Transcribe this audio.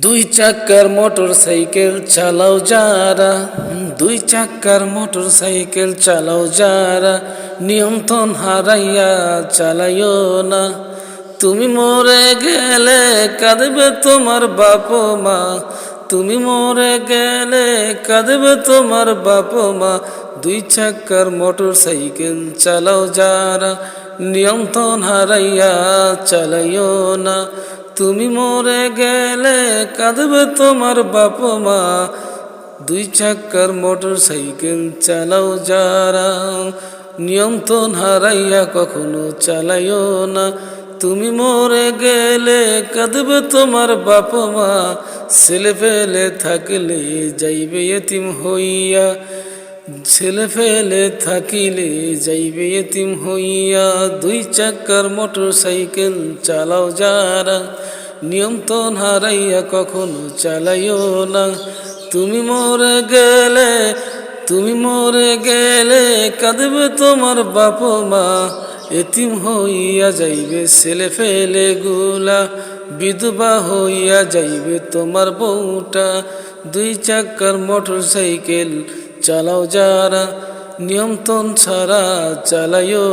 দুই চাকার motor cycle চালাও যারা, দুই চাকার মোটর সাইকেল চালাও যারা, নিয়ন্ত্রণ হারাইয়া চালাইও না। তুমি মরে গেলে কাঁদবে তোমার বাপ মা, তুমি মরে গেলে কাঁদবে তোমার বাপ মা। দুই চাকার মোটর সাইকেল চালাও যারা, নিয়ন্ত্রণ হারাইয়া চালাইও না। তুমি মরে গেলে কাঁদবে তোমার বাপ মা। দুই চাকার মোটর সাইকেল চালাও যারা, নিয়ন্ত্রণ হারাইয়া কখনো চালাইও না। তুমি মরে গেলে কাঁদবে তোমার বাপ মা। ছেলে ফেলে থাকলে যাইবে এতিম হইয়া, ছেলে ফেলে থাকিলে যাইবে এতিম হইয়া। দুই চাকার মোটর সাইকেল চালাও যারা, নিয়ন্ত্রণ হারাইয়া কখনো চালাইও না। তুমি মরে গেলে, তুমি মরে গেলে কাঁদবে তোমার বাপ মা। এতিম হইয়া যাইবে ছেলে ফেলে গুলা, বিধবা হইয়া যাইবে তোমার বউটা। দুই চাকার মোটর সাইকেল চালাও যারা, নিয়ন্ত্রণ ছাড়া চালাইও।